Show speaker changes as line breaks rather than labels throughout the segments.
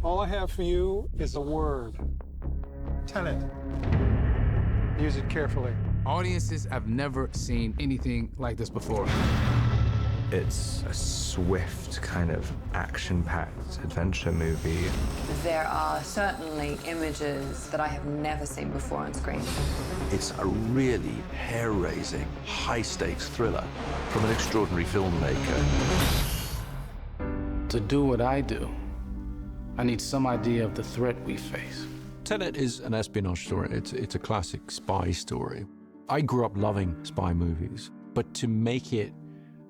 All I have for you is a word. Tenet. Use it carefully.
Audiences have never seen anything like this before.
It's a swift, kind of action-packed adventure movie.
There are certainly images that I have never seen before on screen.
It's a really hair-raising, high-stakes thriller from an extraordinary filmmaker.
To do what I do, I need some idea of the threat we face.
Tenet is an espionage story. It's a classic spy story. I grew up loving spy movies, but to make it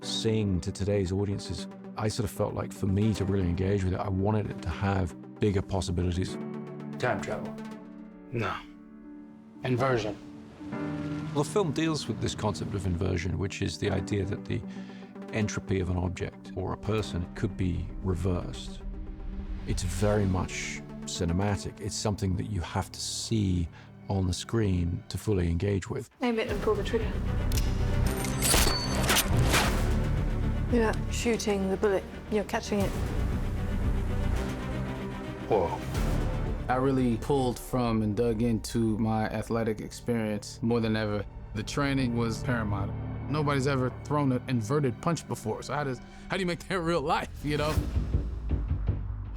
sing to today's audiences, I sort of felt like for me to really engage with it, I wanted it to have bigger possibilities.
Time travel? No. Inversion?
Well, the film deals with this concept of inversion, which is the idea that the entropy of an object or a person could be reversed. It's very much cinematic. It's something that you have to see on the screen to fully engage with.
Aim it and pull the trigger. You're not shooting the bullet, you're catching it.
Whoa. I really pulled from and dug into my athletic experience more than ever. The training was paramount. Nobody's ever thrown an inverted punch before, so how do you make that real life, you know?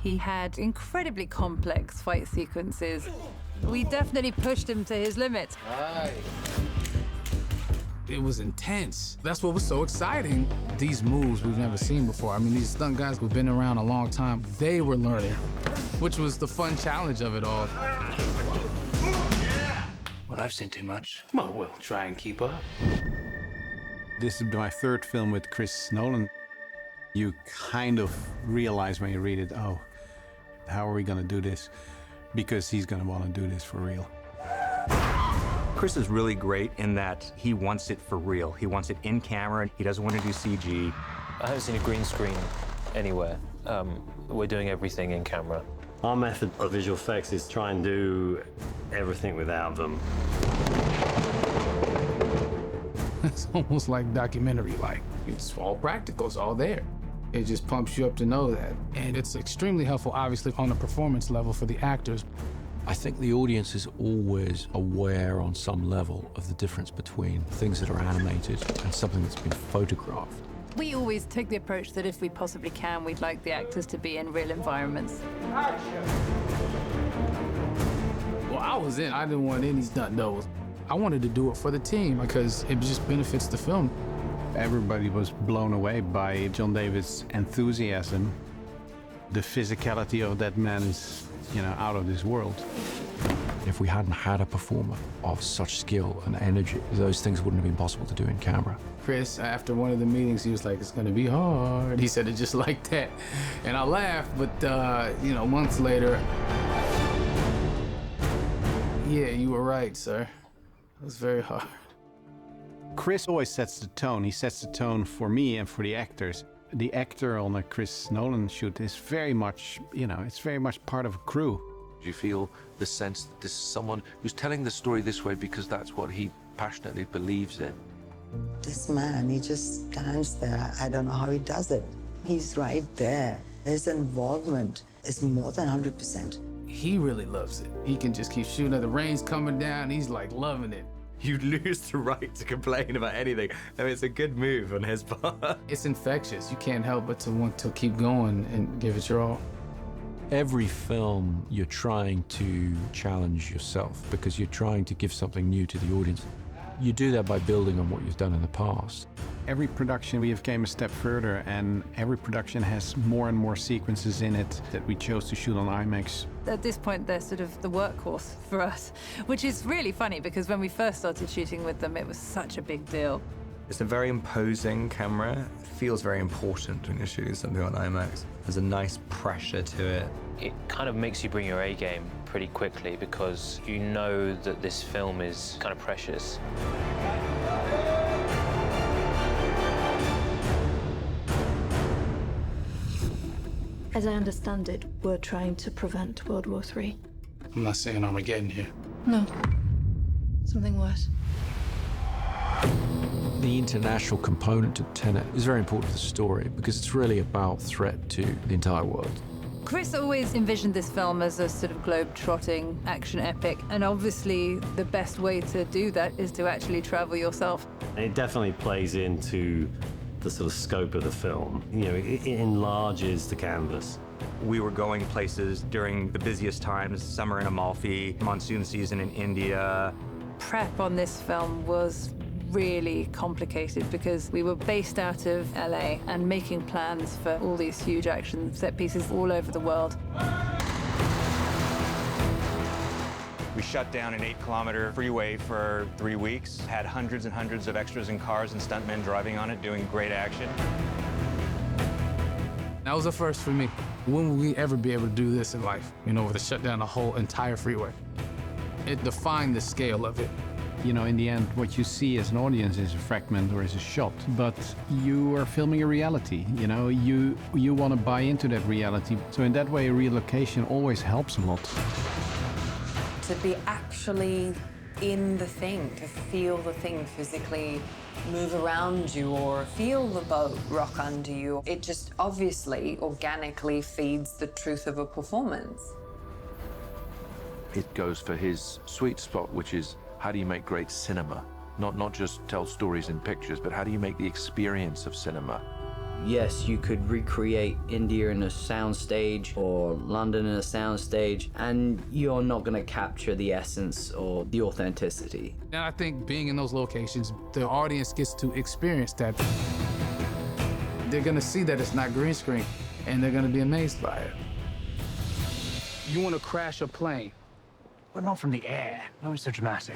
He had incredibly complex fight sequences. We definitely pushed him to his limits.
Right. It was intense. That's what was so exciting. These moves we've never seen before. I mean, these stunt guys who've been around a long time, they were learning, which was the fun challenge of it all.
Well, I've seen too much. Well, we'll try and keep up.
This is my third film with Chris Nolan. You kind of realize when you read it, oh, how are we gonna do this? Because he's gonna wanna do this for real.
Chris is really great in that he wants it for real. He wants it in camera. He doesn't want to do CG.
I haven't seen a green screen anywhere. We're doing everything in camera.
Our method of visual effects is try and do everything without them.
It's almost like documentary-like. It's all practical, it's all there. It just pumps you up to know that. And it's extremely helpful, obviously, on a performance level for the actors.
I think the audience is always aware on some level of the difference between things that are animated and something that's been photographed.
We always take the approach that if we possibly can, we'd like the actors to be in real environments.
Well, I was in. I didn't want any stunt doubles. I wanted to do it for the team because it just benefits the film.
Everybody was blown away by John David's enthusiasm. The physicality of that man is, out of this world.
If we hadn't had a performer of such skill and energy, those things wouldn't have been possible to do in camera.
Chris, after one of the meetings, he was like, it's gonna be hard. He said it just like that. And I laughed, but months later, yeah, you were right, sir. It was very hard.
Chris always sets the tone. He sets the tone for me and for the actors. The actor on a Chris Nolan shoot is very much, it's very much part of a crew.
Do you feel the sense that this is someone who's telling the story this way because that's what he passionately believes in?
This man, he just stands there. I don't know how he does it. He's right there. His involvement is more than 100%.
He really loves it. He can just keep shooting. The rain's coming down. He's like loving it.
You lose the right to complain about anything. I mean, it's a good move on his part.
It's infectious. You can't help but to want to keep going and give it your all.
Every film, you're trying to challenge yourself because you're trying to give something new to the audience. You do that by building on what you've done in the past.
Every production we have came a step further, and every production has more and more sequences in it that we chose to shoot on IMAX.
At this point, they're sort of the workhorse for us, which is really funny because when we first started shooting with them, it was such a big deal.
It's a very imposing camera. It feels very important when you're shooting something on IMAX. There's a nice pressure to it.
It kind of makes you bring your A game pretty quickly because you know that this film is kind of precious.
As I understand it, we're trying to prevent World War III.
I'm not saying Armageddon here.
No. Something worse.
The international component to Tenet is very important to the story because it's really about threat to the entire world.
Chris always envisioned this film as a sort of globe-trotting action epic, and obviously the best way to do that is to actually travel yourself.
It definitely plays into the sort of scope of the film. You know, it enlarges the canvas.
We were going places during the busiest times, summer in Amalfi, monsoon season in India.
Prep on this film was really complicated because we were based out of LA and making plans for all these huge action set pieces all over the world.
We shut down an 8-kilometer freeway for 3 weeks, had hundreds and hundreds of extras and cars and stuntmen driving on it, doing great action.
That was a first for me. When will we ever be able to do this in life? You know, to shut down a whole entire freeway. It defined the scale of it.
You know, in the end, what you see as an audience is a fragment or is a shot, but you are filming a reality, you know, you want to buy into that reality. So in that way, a relocation always helps a lot.
To be actually in the thing, to feel the thing physically move around you or feel the boat rock under you, it just obviously, organically feeds the truth of a performance.
It goes for his sweet spot, which is how do you make great cinema? Not just tell stories in pictures, but how do you make the experience of cinema?
Yes, you could recreate India in a soundstage or London in a soundstage, and you're not going to capture the essence or the authenticity.
And I think being in those locations, the audience gets to experience that. They're going to see that it's not green screen, and they're going to be amazed by it. You want to crash a plane,
but not from the air. No, it's so dramatic.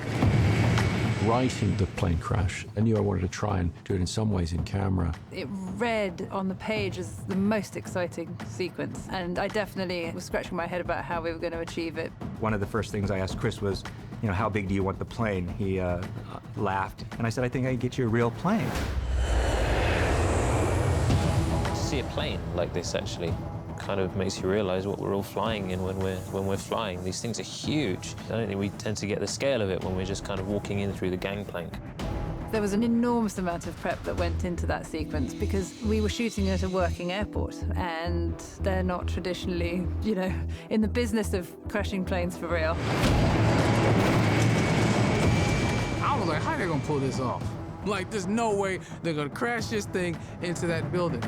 Writing the plane crash, I knew I wanted to try and do it in some ways in camera.
It read on the page as the most exciting sequence, and I definitely was scratching my head about how we were going to achieve it.
One of the first things I asked Chris was, you know, how big do you want the plane? He laughed, and I said, I think I can get you a real plane.
To see a plane like this actually kind of makes you realize what we're all flying in when we're flying. These things are huge. I don't think we tend to get the scale of it when we're just kind of walking in through the gangplank.
There was an enormous amount of prep that went into that sequence because we were shooting at a working airport, and they're not traditionally, you know, in the business of crashing planes for real.
I was like, how are they gonna pull this off? Like, there's no way they're gonna crash this thing into that building.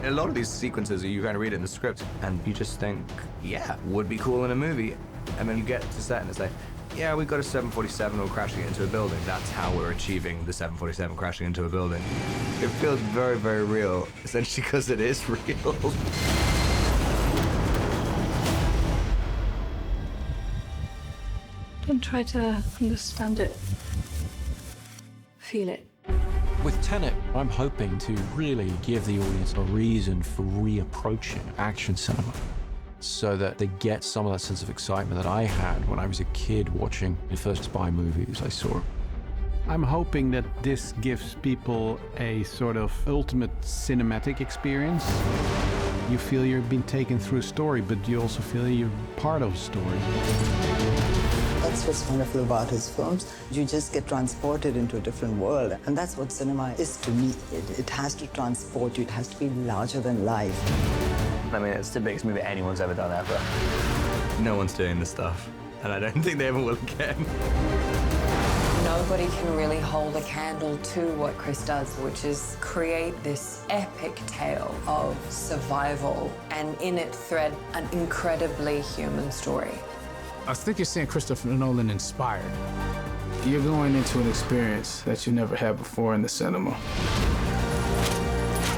A lot of these sequences, you kind of read it in the script, and you just think, yeah, would be cool in a movie. And then you get to set, and it's like, yeah, we've got a 747, we're crashing it into a building. That's how we're achieving the 747 crashing into a building. It feels very, very real, essentially because it is real.
Don't try to understand it. Feel it.
With Tenet, I'm hoping to really give the audience a reason for reapproaching action cinema so that they get some of that sense of excitement that I had when I was a kid watching the first spy movies I saw.
I'm hoping that this gives people a sort of ultimate cinematic experience. You feel you're being taken through a story, but you also feel you're part of a story.
That's what's wonderful about his films. You just get transported into a different world. And that's what cinema is to me. It has to transport you. It has to be larger than life.
I mean, it's the biggest movie anyone's ever done ever.
No one's doing this stuff, and I don't think they ever will again.
Nobody can really hold a candle to what Chris does, which is create this epic tale of survival and in it thread an incredibly human story.
I think you're seeing Christopher Nolan inspired. You're going into an experience that you never had before in the cinema.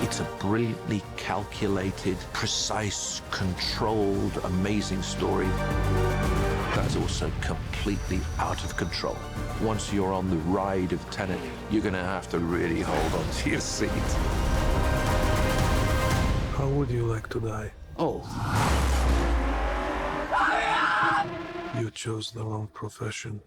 It's a brilliantly calculated, precise, controlled, amazing story that's also completely out of control. Once you're on the ride of Tenet, you're going to have to really hold on to your seat.
How would you like to die?
Oh.
You chose the wrong profession.